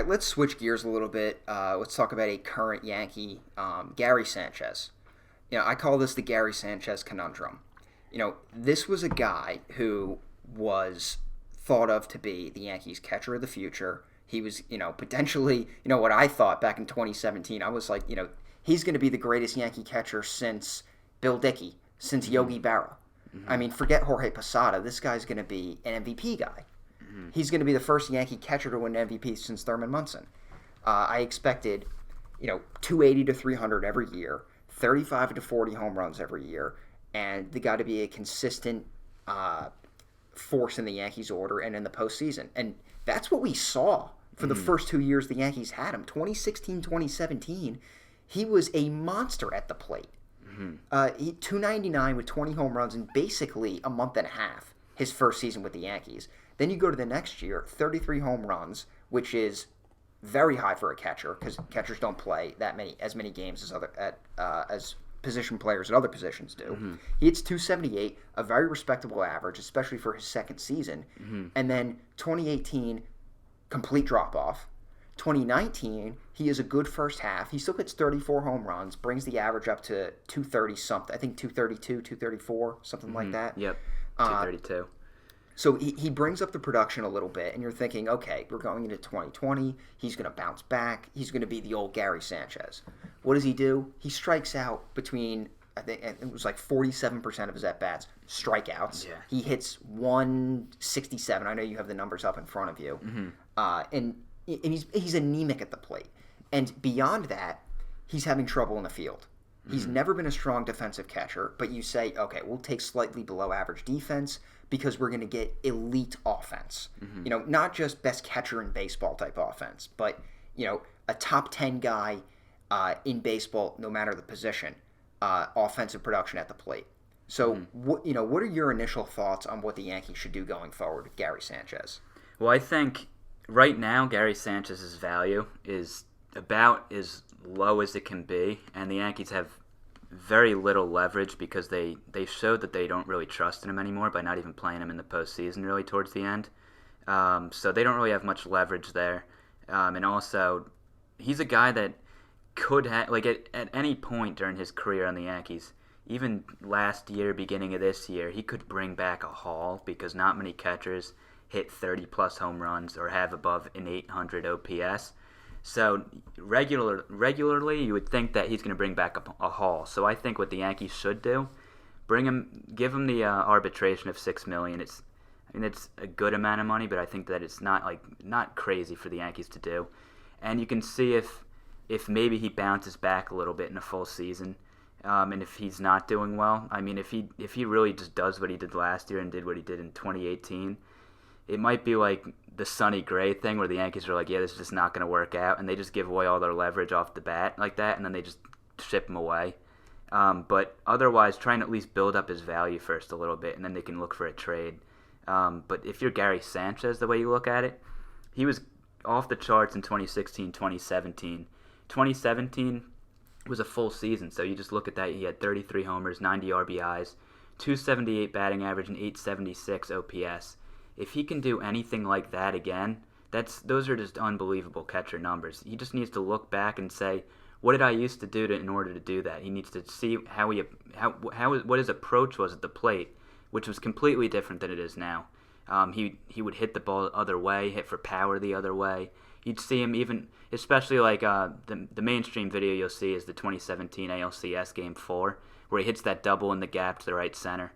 right, let's switch gears a little bit. Let's talk about a current Yankee, Gary Sanchez. I call this the Gary Sanchez conundrum. This was a guy who was thought of to be the Yankees catcher of the future. He was, potentially, what I thought back in 2017. I was like, he's going to be the greatest Yankee catcher since Bill Dickey, since Yogi Berra. I mean, forget Jorge Posada. This guy's going to be an MVP guy. He's going to be the first Yankee catcher to win an MVP since Thurman Munson. I expected, 280 to 300 every year, 35 to 40 home runs every year, and the guy to be a consistent force in the Yankees order and in the postseason. And that's what we saw for the first 2 years the Yankees had him. 2016, 2017, he was a monster at the plate. 299 with 20 home runs in basically a month and a half, his first season with the Yankees. Then you go to the next year, 33 home runs, which is very high for a catcher because catchers don't play as many games as position players at other positions do. He hits 278, a very respectable average, especially for his second season. And then 2018, complete drop off. 2019, he is a good first half. He still hits 34 home runs, brings the average up to 230 something. I think 232, 234, something like that. Yep, 232. So he brings up the production a little bit, and you're thinking, okay, we're going into 2020. He's going to bounce back. He's going to be the old Gary Sanchez. What does he do? He strikes out between, I think it was like 47% of his at-bats, strikeouts. Yeah. He hits 167. I know you have the numbers up in front of you. And he's anemic at the plate. And beyond that, he's having trouble in the field. He's never been a strong defensive catcher, but you say, okay, we'll take slightly below average defense because we're going to get elite offense. Not just best catcher in baseball type offense, but, a top 10 guy in baseball, no matter the position, offensive production at the plate. So, what are your initial thoughts on what the Yankees should do going forward with Gary Sanchez? Well, I think right now Gary Sanchez's value is about as low as it can be, and the Yankees have very little leverage because they showed that they don't really trust in him anymore by not even playing him in the postseason really towards the end. So they don't really have much leverage there. And also, he's a guy that could have, like at any point during his career on the Yankees, even last year, beginning of this year, he could bring back a haul because not many catchers hit 30-plus home runs or have above an 800 OPS. So regularly, you would think that he's going to bring back a haul. So I think what the Yankees should do, give him the arbitration of $6 million. It's a good amount of money, but I think that it's not crazy for the Yankees to do. And you can see if maybe he bounces back a little bit in a full season, and if he's not doing well. I mean, if he really just does what he did last year and did what he did in 2018. It might be like the Sonny Gray thing where the Yankees are like, yeah, this is just not going to work out, and they just give away all their leverage off the bat like that, and then they just ship him away. But otherwise, try and at least build up his value first a little bit, and then they can look for a trade. But if you're Gary Sanchez, the way you look at it, he was off the charts in 2016, 2017. 2017 was a full season, so you just look at that. He had 33 homers, 90 RBIs, 278 batting average, and 876 OPS. If he can do anything like that again, those are just unbelievable catcher numbers. He just needs to look back and say, what did I used to do in order to do that? He needs to see what his approach was at the plate, which was completely different than it is now. He would hit the ball the other way, hit for power the other way. You'd see him even, especially like the mainstream video you'll see is the 2017 ALCS Game 4, where he hits that double in the gap to the right center.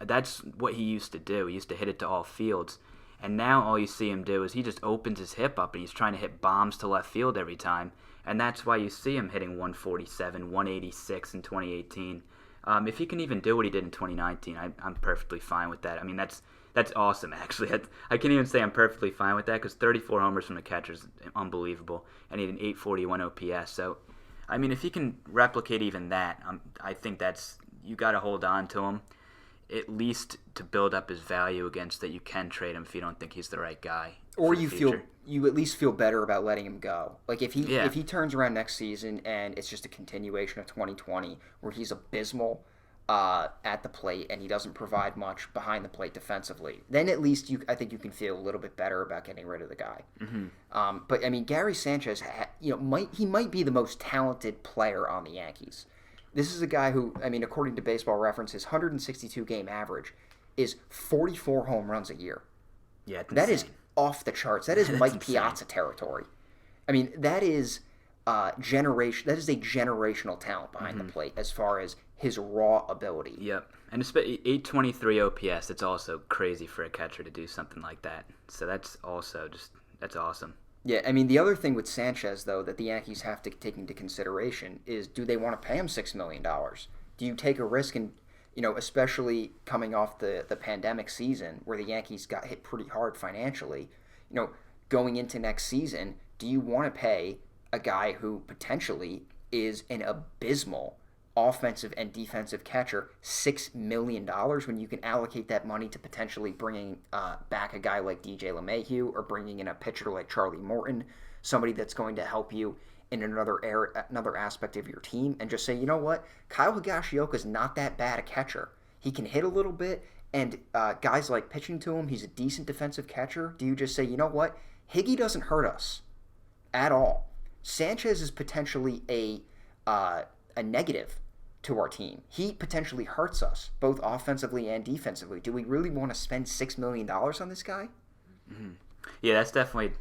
That's what he used to do. He used to hit it to all fields. And now all you see him do is he just opens his hip up and he's trying to hit bombs to left field every time. And that's why you see him hitting 147, 186 in 2018. If he can even do what he did in 2019, I'm perfectly fine with that. I mean, that's awesome, actually. I can't even say I'm perfectly fine with that because 34 homers from the catcher is unbelievable. And he had an 841 OPS. So, I mean, if he can replicate even that, I think you got to hold on to him, at least to build up his value against that you can trade him if you don't think he's the right guy. Or you at least feel better about letting him go. Like if he turns around next season and it's just a continuation of 2020 where he's abysmal, at the plate and he doesn't provide much behind the plate defensively, then at least I think you can feel a little bit better about getting rid of the guy. But I mean, Gary Sanchez, might be the most talented player on the Yankees. This is a guy who, I mean, according to Baseball Reference, his 162 game average is 44 home runs a year. Yeah, that is off the charts. That is Mike insane. Piazza territory. I mean, that is generation. That is a generational talent behind the plate as far as his raw ability. Yep, and 823 OPS. It's also crazy for a catcher to do something like that. So that's also that's awesome. Yeah, I mean, the other thing with Sanchez, though, that the Yankees have to take into consideration is, do they want to pay him $6 million? Do you take a risk, and especially coming off the pandemic season where the Yankees got hit pretty hard financially, going into next season, do you want to pay a guy who potentially is an abysmal offensive and defensive catcher $6 million when you can allocate that money to potentially bringing back a guy like DJ LeMahieu or bringing in a pitcher like Charlie Morton, somebody that's going to help you in another aspect of your team, and just say, you know what, Kyle Higashioka is not that bad a catcher. He can hit a little bit, and guys like pitching to him, he's a decent defensive catcher. Do you just say, you know what, Higgy doesn't hurt us at all. Sanchez is potentially a negative to our team. He potentially hurts us, both offensively and defensively. Do we really want to spend $6 million on this guy? Yeah, that's definitely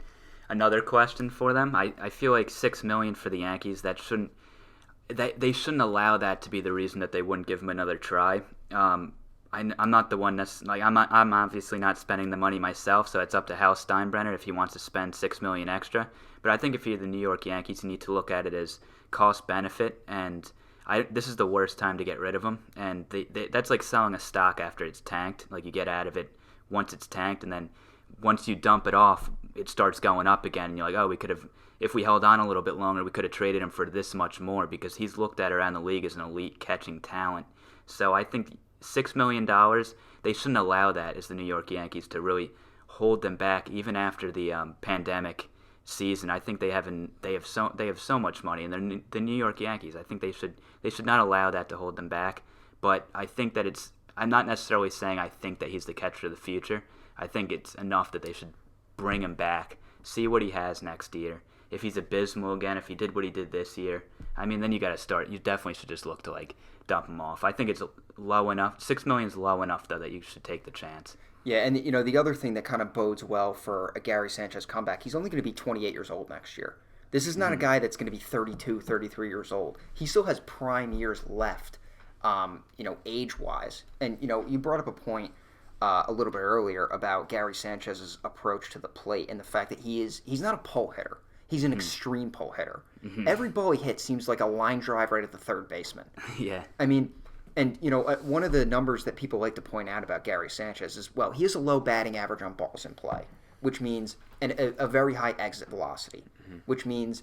another question for them. I feel like $6 million for the Yankees, they shouldn't allow that to be the reason that they wouldn't give him another try. I'm not the one that's like, I'm obviously not spending the money myself, so it's up to Hal Steinbrenner if he wants to spend $6 million extra. But I think if you're the New York Yankees, you need to look at it as cost benefit, and this is the worst time to get rid of him. And that's like selling a stock after it's tanked. Like, you get out of it once it's tanked, and then once you dump it off, it starts going up again, and you're like, oh, we could have, if we held on a little bit longer, we could have traded him for this much more, because he's looked at around the league as an elite catching talent. So I think $6 million, they shouldn't allow that as the New York Yankees to really hold them back even after the pandemic season. I think they have so much money, and they're the New York Yankees. I think they should not allow that to hold them back. But I think that I'm not necessarily saying I think that he's the catcher of the future. I think it's enough that they should bring him back, see what he has next year. If he's abysmal again, if he did what he did this year, I mean, then you got to start. You definitely should just look to dump him off. I think it's low enough. $6 million is low enough, though, that you should take the chance. Yeah, and the other thing that kind of bodes well for a Gary Sanchez comeback, he's only going to be 28 years old next year. This is not a guy that's going to be 32, 33 years old. He still has prime years left, age-wise. And, you brought up a point a little bit earlier about Gary Sanchez's approach to the plate and the fact that he's not a pull hitter. He's an extreme pull hitter. Every ball he hits seems like a line drive right at the third baseman. Yeah. I mean, and, one of the numbers that people like to point out about Gary Sanchez is, well, he has a low batting average on balls in play, which means a very high exit velocity, which means,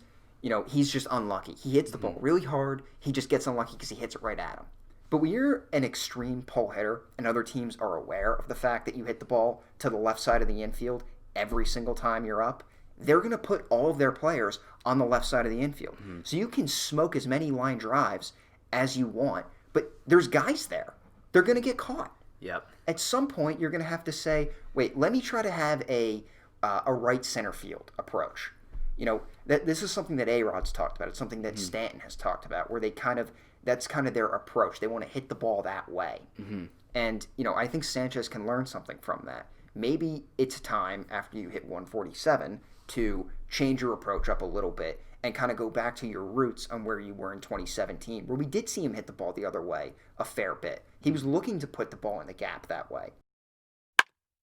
he's just unlucky. He hits the ball really hard. He just gets unlucky because he hits it right at him. But when you're an extreme pull hitter and other teams are aware of the fact that you hit the ball to the left side of the infield every single time you're up, they're going to put all of their players on the left side of the infield. So you can smoke as many line drives as you want, but there's guys there. They're going to get caught. Yep. At some point, you're going to have to say, wait, let me try to have a right center field approach. This is something that A-Rod's talked about. It's something that Stanton has talked about, where that's kind of their approach. They want to hit the ball that way. And, I think Sanchez can learn something from that. Maybe it's time, after you hit 147, to change your approach up a little bit and kind of go back to your roots on where you were in 2017, where we did see him hit the ball the other way a fair bit. He was looking to put the ball in the gap that way.